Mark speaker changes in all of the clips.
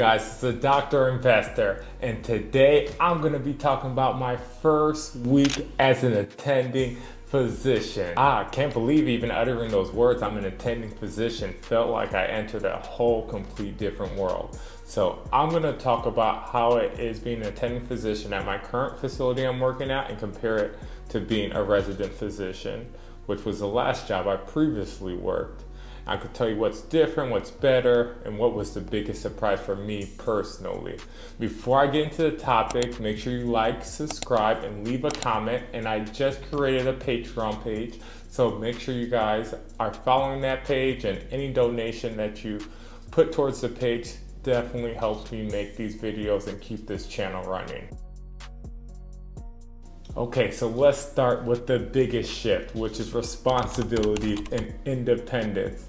Speaker 1: guys, it's the Dr. Investor, and today I'm going to be talking about my first week as an attending physician. I can't believe even uttering those words, I'm an attending physician, felt like I entered a whole complete different world. So I'm going to talk about how it is being an attending physician at my current facility I'm working at and compare it to being a resident physician, which was the last job I previously worked. I could tell you what's different, what's better, and what was the biggest surprise for me personally. Before I get into the topic, make sure you like, subscribe, and leave a comment. And I just created a Patreon page, so make sure you guys are following that page, and any donation that you put towards the page definitely helps me make these videos and keep this channel running. Okay, so let's start with the biggest shift, which is responsibility and independence.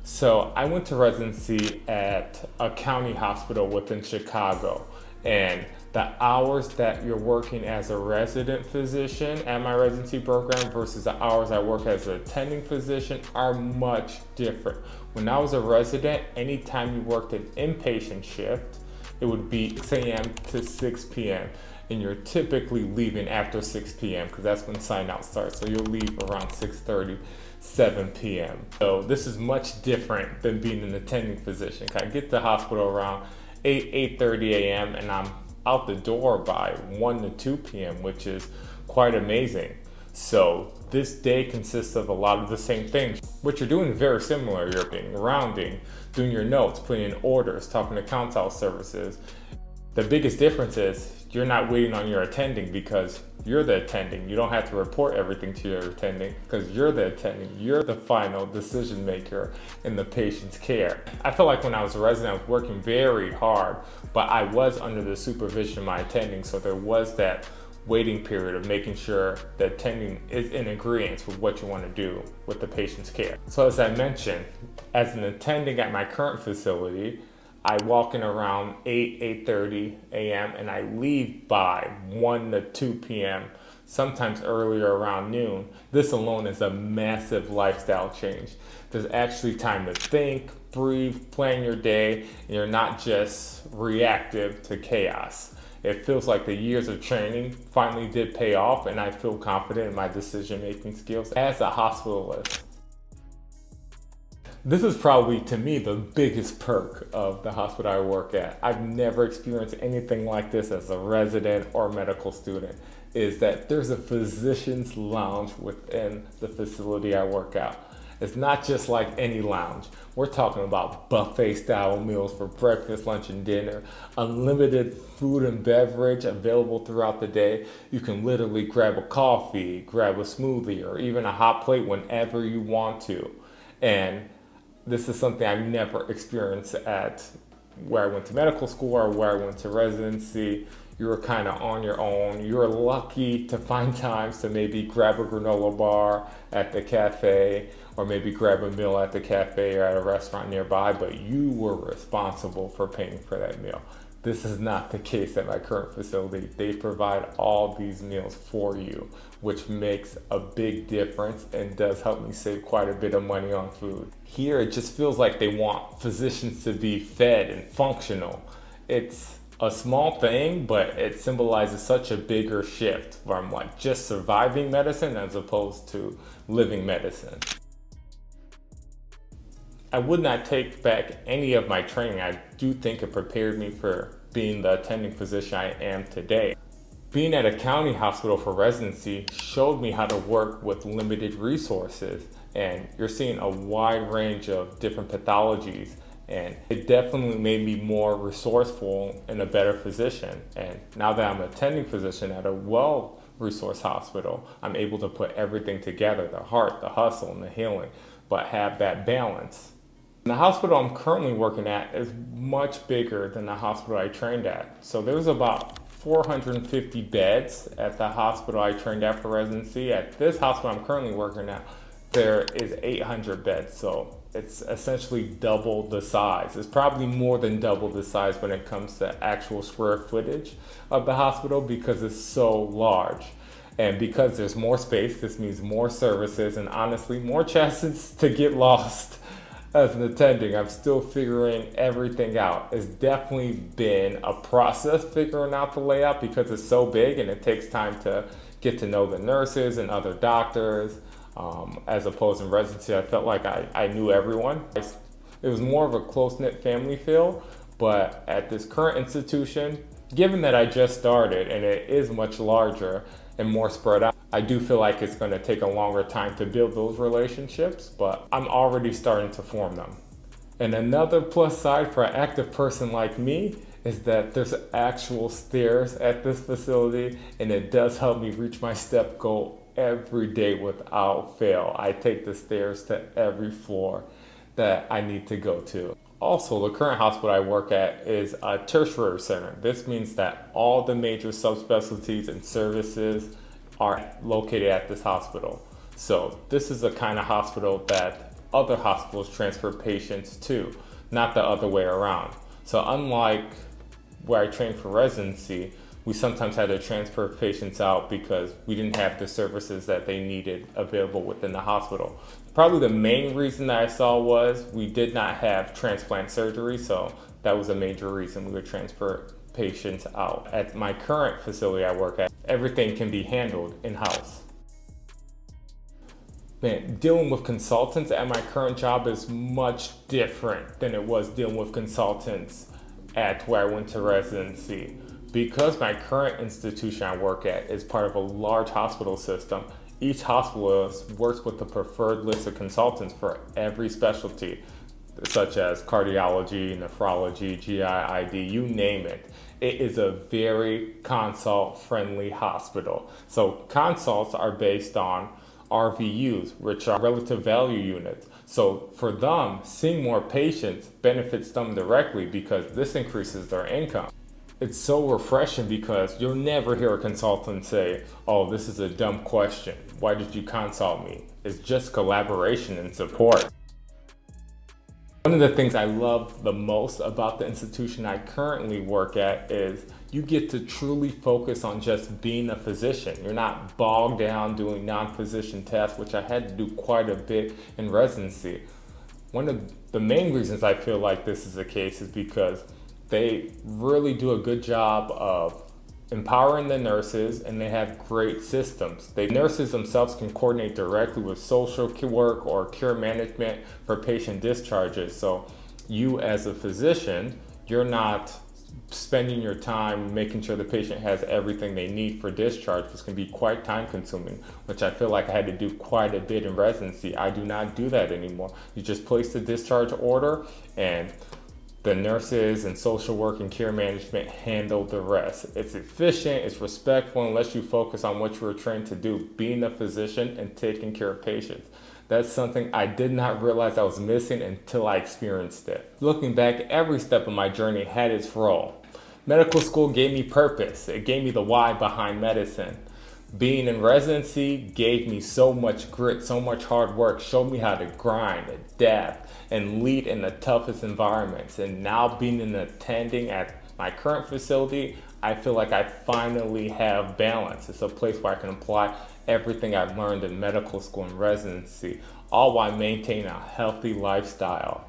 Speaker 1: So I went to residency at a county hospital within Chicago, and the hours that you're working as a resident physician at my residency program versus the hours I work as an attending physician are much different. When I was a resident, anytime you worked an inpatient shift, it would be 6 a.m. to 6 p.m. and you're typically leaving after 6 p.m. because that's when sign out starts. So you'll leave around 6:30, 7 p.m. So this is much different than being an attending physician. I get to the hospital around 8:30 a.m. and I'm out the door by 1 to 2 p.m., which is quite amazing. So this day consists of a lot of the same things, which you're doing very similar. You're being rounding, doing your notes, putting in orders, talking to consult services. The biggest difference is you're not waiting on your attending because you're the attending. You don't have to report everything to your attending because you're the attending. You're the final decision maker in the patient's care. I felt like when I was a resident, I was working very hard, but I was under the supervision of my attending. So there was that waiting period of making sure the attending is in agreement with what you want to do with the patient's care. So as I mentioned, as an attending at my current facility, I walk in around 8:30 a.m. and I leave by 1 to 2 p.m., sometimes earlier around noon. This alone is a massive lifestyle change. There's actually time to think, breathe, plan your day, and you're not just reactive to chaos. It feels like the years of training finally did pay off, and I feel confident in my decision-making skills as a hospitalist. This is probably, to me, the biggest perk of the hospital I work at. I've never experienced anything like this as a resident or medical student, is that there's a physician's lounge within the facility I work at. It's not just like any lounge. We're talking about buffet style meals for breakfast, lunch, and dinner, unlimited food and beverage available throughout the day. You can literally grab a coffee, grab a smoothie, or even a hot plate whenever you want to. And this is something I've never experienced at where I went to medical school or where I went to residency. You were kind of on your own. You were lucky to find times to maybe grab a granola bar at the cafe or maybe grab a meal at the cafe or at a restaurant nearby, but you were responsible for paying for that meal. This is not the case at my current facility. They provide all these meals for you, which makes a big difference and does help me save quite a bit of money on food. Here, it just feels like they want physicians to be fed and functional. It's a small thing, but it symbolizes such a bigger shift from like just surviving medicine as opposed to living medicine. I would not take back any of my training. I do think it prepared me for being the attending physician I am today. Being at a county hospital for residency showed me how to work with limited resources, and you're seeing a wide range of different pathologies, and it definitely made me more resourceful and a better physician. And now that I'm an attending physician at a well-resourced hospital, I'm able to put everything together, the heart, the hustle, and the healing, but have that balance. The hospital I'm currently working at is much bigger than the hospital I trained at. So there's about 450 beds at the hospital I trained at for residency. At this hospital I'm currently working at, there is 800 beds. So it's essentially double the size. It's probably more than double the size when it comes to actual square footage of the hospital because it's so large. And because there's more space, this means more services and honestly more chances to get lost as an attending, I'm still figuring everything out. It's definitely been a process figuring out the layout because it's so big and it takes time to get to know the nurses and other doctors. As opposed in residency, I felt like I knew everyone. It was more of a close-knit family feel, but at this current institution, given that I just started and it is much larger and more spread out, I do feel like it's going to take a longer time to build those relationships, but I'm already starting to form them. And another plus side for an active person like me is that there's actual stairs at this facility, and it does help me reach my step goal every day without fail. I take the stairs to every floor that I need to go to. Also, the current hospital I work at is a tertiary center. This means that all the major subspecialties and services are located at this hospital. So this is the kind of hospital that other hospitals transfer patients to, not the other way around. So unlike where I trained for residency, we sometimes had to transfer patients out because we didn't have the services that they needed available within the hospital. Probably the main reason that I saw was we did not have transplant surgery, so that was a major reason we would transfer patients out. At my current facility I work at, everything can be handled in-house. Man, dealing with consultants at my current job is much different than it was dealing with consultants at where I went to residency. Because my current institution I work at is part of a large hospital system, each hospital works with the preferred list of consultants for every specialty, such as cardiology, nephrology, GI, ID, you name it. It is a very consult-friendly hospital. So consults are based on RVUs, which are relative value units. So for them, seeing more patients benefits them directly because this increases their income. It's so refreshing because you'll never hear a consultant say, "Oh, this is a dumb question. Why did you consult me?" It's just collaboration and support. One of the things I love the most about the institution I currently work at is you get to truly focus on just being a physician. You're not bogged down doing non-physician tasks, which I had to do quite a bit in residency. One of the main reasons I feel like this is the case is because they really do a good job of empowering the nurses, and they have great systems. The nurses themselves can coordinate directly with social work or care management for patient discharges. So you as a physician, you're not spending your time making sure the patient has everything they need for discharge. This can be quite time consuming, which I feel like I had to do quite a bit in residency. I do not do that anymore. You just place the discharge order and the nurses and social work and care management handle the rest. It's efficient, it's respectful, and lets you focus on what you were trained to do, being a physician and taking care of patients. That's something I did not realize I was missing until I experienced it. Looking back, every step of my journey had its role. Medical school gave me purpose. It gave me the why behind medicine. Being in residency gave me so much grit, so much hard work, showed me how to grind, adapt, and lead in the toughest environments. And now being an attending at my current facility, I feel like I finally have balance. It's a place where I can apply everything I've learned in medical school and residency, all while maintaining a healthy lifestyle.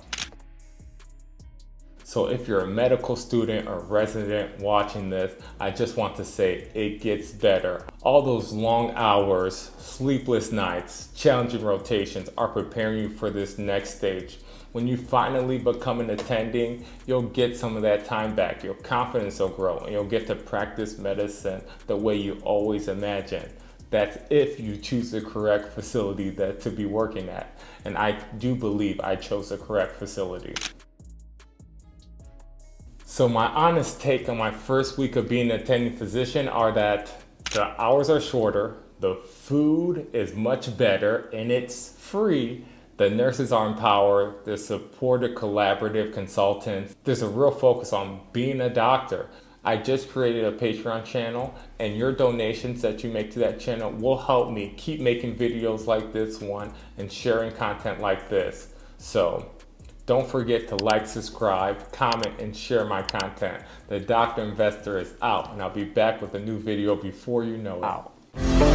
Speaker 1: So if you're a medical student or resident watching this, I just want to say it gets better. All those long hours, sleepless nights, challenging rotations are preparing you for this next stage. When you finally become an attending, you'll get some of that time back. Your confidence will grow and you'll get to practice medicine the way you always imagined. That's if you choose the correct facility to be working at. And I do believe I chose the correct facility. So my honest take on my first week of being an attending physician are that the hours are shorter, the food is much better, and it's free. The nurses are empowered, they're supported, collaborative consultants. There's a real focus on being a doctor. I just created a Patreon channel, and your donations that you make to that channel will help me keep making videos like this one and sharing content like this. So don't forget to like, subscribe, comment, and share my content. The Doctor Investor is out, and I'll be back with a new video before you know it.